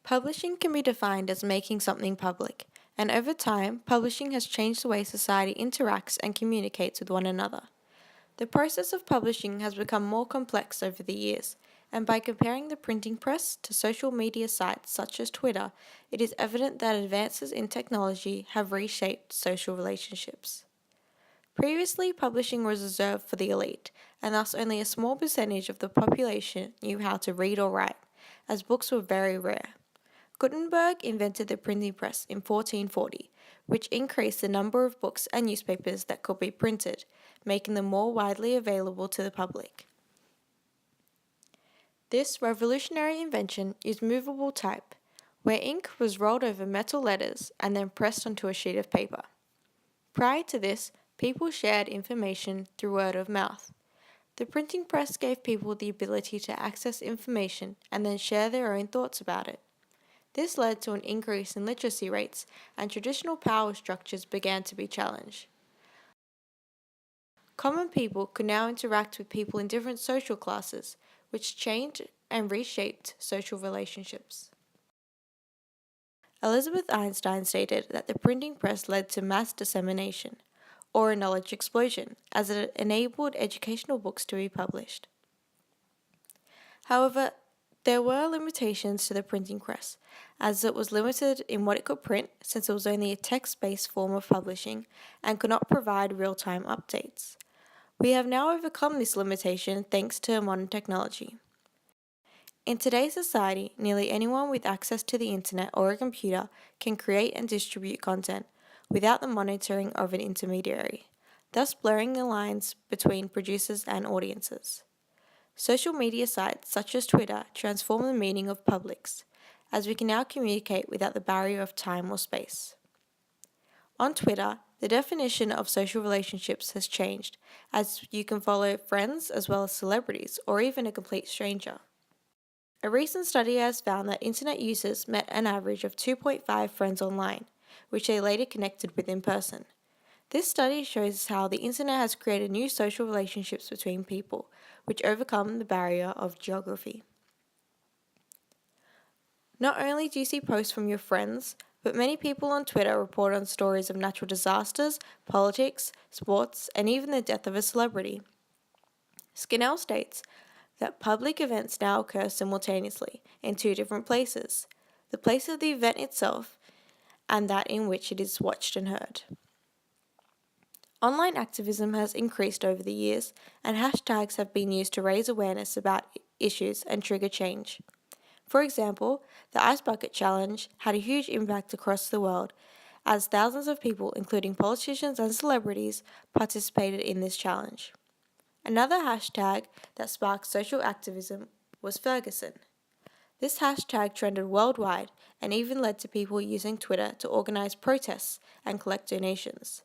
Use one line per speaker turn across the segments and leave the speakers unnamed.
Publishing can be defined as making something public, and over time, publishing has changed the way society interacts and communicates with one another. The process of publishing has become more complex over the years, and by comparing the printing press to social media sites such as Twitter, it is evident that advances in technology have reshaped social relationships. Previously, publishing was reserved for the elite, and thus only a small percentage of the population knew how to read or write, as books were very rare. Gutenberg invented the printing press in 1440, which increased the number of books and newspapers that could be printed, making them more widely available to the public. This revolutionary invention used movable type, where ink was rolled over metal letters and then pressed onto a sheet of paper. Prior to this, people shared information through word of mouth. The printing press gave people the ability to access information and then share their own thoughts about it. This led to an increase in literacy rates, and traditional power structures began to be challenged. Common people could now interact with people in different social classes, which changed and reshaped social relationships. Elizabeth Einstein stated that the printing press led to mass dissemination, or a knowledge explosion, as it enabled educational books to be published. However, there were limitations to the printing press, as it was limited in what it could print since it was only a text-based form of publishing and could not provide real-time updates. We have now overcome this limitation thanks to modern technology. In today's society, nearly anyone with access to the internet or a computer can create and distribute content without the monitoring of an intermediary, thus blurring the lines between producers and audiences. Social media sites such as Twitter transform the meaning of publics, as we can now communicate without the barrier of time or space. On Twitter, the definition of social relationships has changed, as you can follow friends as well as celebrities or even a complete stranger. A recent study has found that internet users met an average of 2.5 friends online, which they later connected with in person. This study shows how the internet has created new social relationships between people, which overcome the barrier of geography. Not only do you see posts from your friends, but many people on Twitter report on stories of natural disasters, politics, sports, and even the death of a celebrity. Skinnell states that public events now occur simultaneously in two different places, the place of the event itself and that in which it is watched and heard. Online activism has increased over the years, and hashtags have been used to raise awareness about issues and trigger change. For example, the Ice Bucket Challenge had a huge impact across the world, as thousands of people, including politicians and celebrities, participated in this challenge. Another hashtag that sparked social activism was Ferguson. This hashtag trended worldwide and even led to people using Twitter to organize protests and collect donations.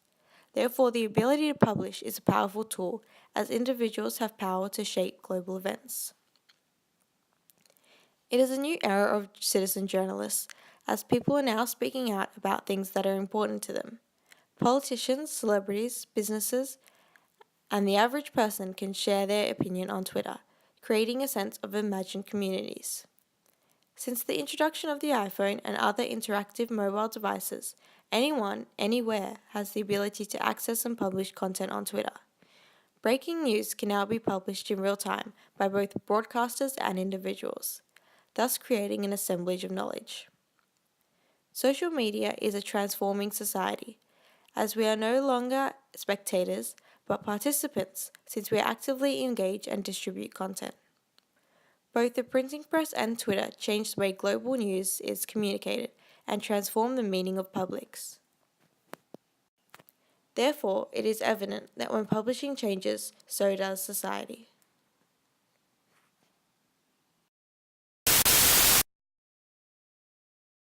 Therefore, the ability to publish is a powerful tool, as individuals have power to shape global events. It is a new era of citizen journalists, as people are now speaking out about things that are important to them. Politicians, celebrities, businesses, and the average person can share their opinion on Twitter, creating a sense of imagined communities. Since the introduction of the iPhone and other interactive mobile devices, anyone, anywhere, has the ability to access and publish content on Twitter. Breaking news can now be published in real time by both broadcasters and individuals, thus creating an assemblage of knowledge. Social media is a transforming society, as we are no longer spectators but participants, since we actively engage and distribute content. Both the printing press and Twitter changed the way global news is communicated and transformed the meaning of publics. Therefore, it is evident that when publishing changes, so does society.